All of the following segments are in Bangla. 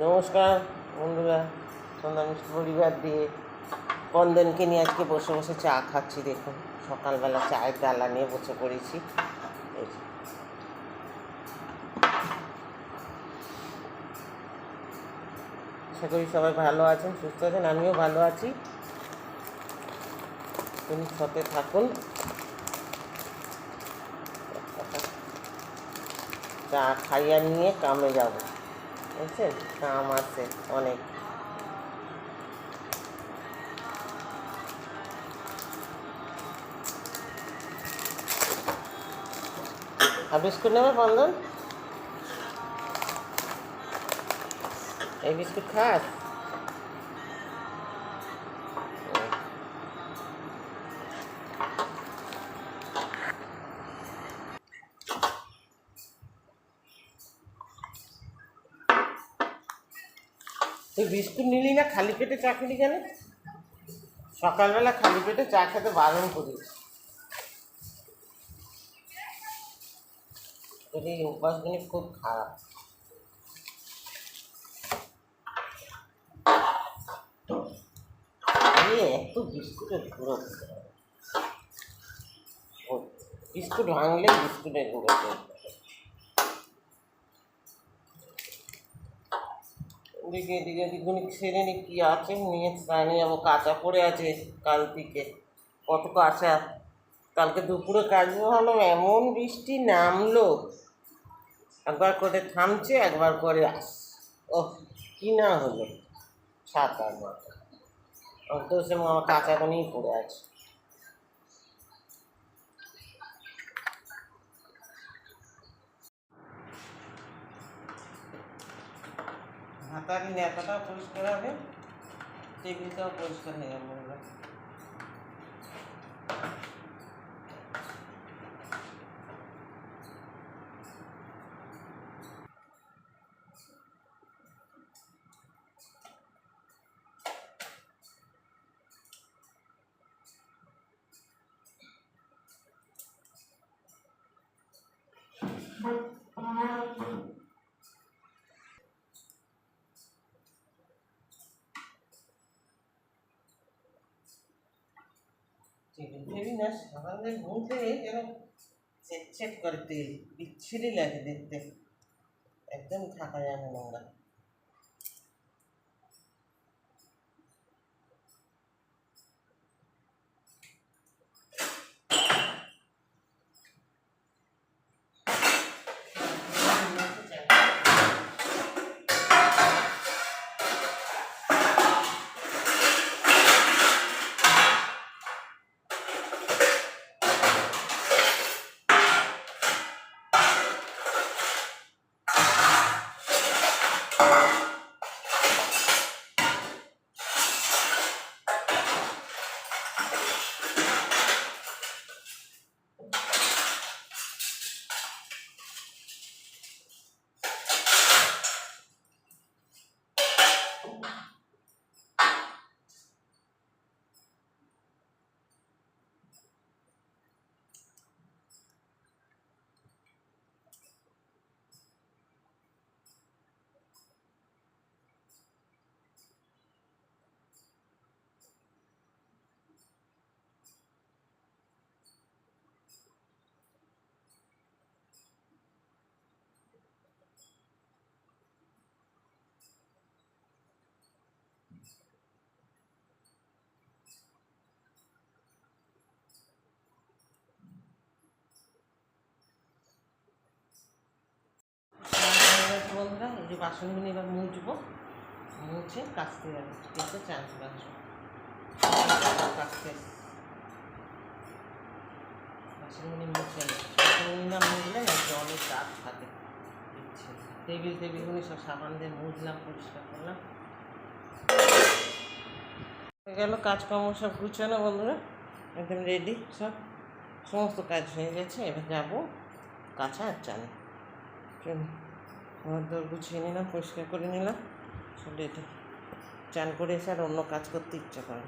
নমস্কার বন্ধুরা, সন্ধ্যা মিষ্টি পরিবার দিয়ে বন্ধনকে নিয়ে আজকে বসে বসে চা খাচ্ছি। দেখুন, সকালবেলা চায়ের ডালা নিয়ে বসে পড়েছি। আশা করি সবাই ভালো আছেন, সুস্থ আছেন, আমিও ভালো আছি। তুমি সাথে থাকুন, চা খাইয়া নিয়ে কামে যাব, বুঝছেন? কাম আছে অনেক। আর বিস্কুট নেবে বন্ধন? এই বিস্কুট খাস? তুই বিস্কুট নিলি না, খালি পেটে চা খেলি কেন? সকালবেলা খালি পেটে চা খেতে বারণ করিস। তোর এই অভ্যাসগুলি খুব খারাপ। এত বিস্কুটের গুঁড়ো, বিস্কুট ভাঙলে বিস্কুটের গুঁড়ো। এদিকে এদিকে এদিকে সেরে নি, কী আছে নিয়ে নিয়ে যাবো। কাঁচা পড়ে আছে কাল থেকে, কত কাঁচা। কালকে দুপুরে কাচবো ভাবলাম, এমন বৃষ্টি নামলো, একবার করে থামছে, একবার করে আস। ও কি না হলো, 7-8 মাথা তো সে আমার কাঁচা কোনেই পড়ে আছে। হাতারি নেতাটাও পরিষ্কার হবে, টেবিলটাও পরিষ্কার হয়ে যাবে। টেবিল না সাবানের মধ্যে যেন চেট করে তেল, বিচ্ছিরি লাগে দেখতে, একদম থাকা যায় না নোংরা। বন্ধুরা, এই যে বাসনগুলো এবার মুছবো, মুছে কাচতে যাবো, কিন্তু চান চলে আসবো। কাচতে বাসনগুলি মুছে বাসনগুলি না মুছলে জলের দাগ থাকে, দিচ্ছে। টেবিলগুলি সব সাবান দিয়ে মুছলাম, পরিষ্কার করলাম, হয়ে গেল কাজকর্ম সব গুছানো বন্ধুরা, একদম রেডি। সমস্ত কাজ হয়ে গেছে, এবার যাবো কাঁচা আর চান। ঘর দর গুছিয়ে নিলাম, পরিষ্কার করে নিলাম, সব রেডি। চান করে এসে আর অন্য কাজ করতে ইচ্ছা করে।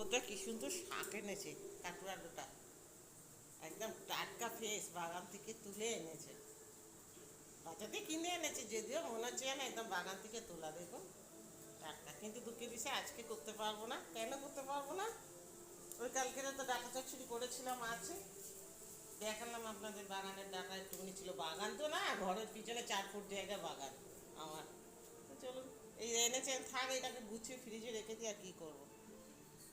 সুবোধটা কি সুন্দর শাক এনেছে, কাটুয়াটা একদম টাটকা ফ্রেশ বাগান থেকে তুলে এনেছে। বাজাতে কিনে এনেছে, যদিও মনে হচ্ছে না একদম বাগান থেকে তোলা, দেখো টাটকা। কিন্তু দুঃখের বিষয় আজকে করতে পারবো না। কেন করতে পারবো না? ওই কালকে তো ডাটা চচ্চড়ি করেছিলাম, আছে দেখালাম আপনাদের। বাগানের ডাটা একটুখানি ছিল, বাগান তো না, ঘরের পিছনে 4 ফুট জায়গা বাগান আমার। তো চলুন, এই এনেছে থাক, এটাকে গুছিয়ে ফ্রিজে রেখে দিই, আর কী করবো।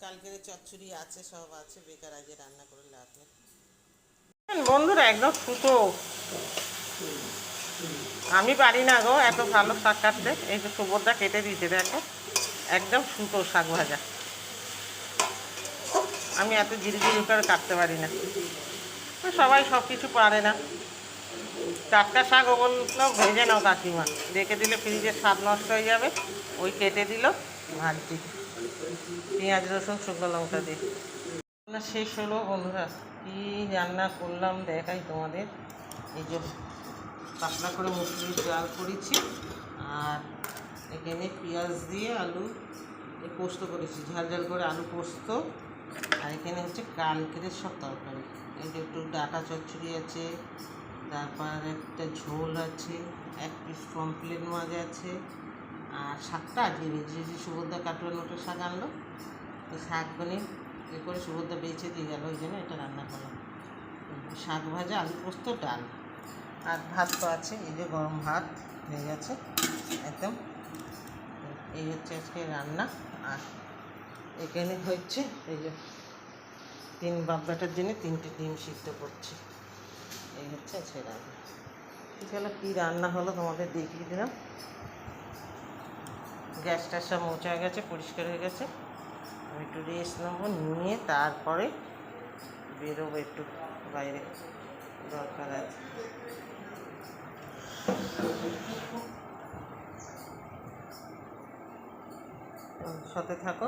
কালকের চচ্চড়ি আছে, সব আছে, বেকার আজকে রান্না করে লাভ নেই। বন্ধুরা একদম ছোটো, আমি পারি না গো এত ভালো শাক কাটতে। এই যে সুবোধদা কেটে দিয়েছে, দেখো একদম ছোটো শাক ভাজা। আমি এত ঝিরিঝিরি করে কাটতে পারি না, সবাই সব কিছু পারে না। টাটকা শাক ওগুলো ভেজে নাও কাকিমা, রেখে দিলে ফ্রিজের স্বাদ নষ্ট হয়ে যাবে। ওই কেটে দিল, ভাজছি পেঁয়াজ রসুন শুকনো লঙ্কা দিয়ে। রান্না শেষ হলো বন্ধুরা, কী রান্না করলাম দেখাই তোমাদের। এই যে পাতলা করে মুসুরির ডাল করেছি, আর এখানে পেঁয়াজ দিয়ে আলু পোস্ত করেছি, ঝাল ঝাল করে আলু পোস্ত। আর এখানে হচ্ছে কালকের সব তরকারি। এই যে একটু ডাটা চচ্চড়ি আছে, তারপর একটা ঝোল আছে, 1 পিস পমফ্লেট মাছ আছে, আর শাকটা আজকে বেঁচেছি। সুভদ্রা কাটুয়া নোটের শাক আনলো, তো শাকগুলি এ করে সুভদ্রা বেছে দিয়ে গেল, ওই জন্য এটা রান্না করলাম। শাক ভাজা, আলু পোস্ত, ডাল, আর ভাত তো আছে। এই যে গরম ভাত হয়ে গেছে একদম। এই হচ্ছে আজকে রান্না। আর এখানে হচ্ছে এই যে 3 বাচ্চাটার জন্য 3টে ডিম সিদ্ধ করছি। এই হচ্ছে আজকে রান্না। চলো কী রান্না হলো তোমাদের দেখিয়ে দিলাম। গ্যাসটা সব মোছা হয়ে গেছে, পরিষ্কার হয়ে গেছে। আমি একটু রেস্ট নেবো, নিয়ে তারপরে বেরোবো একটু বাইরে, দরকার আছে। সাথে থাকো।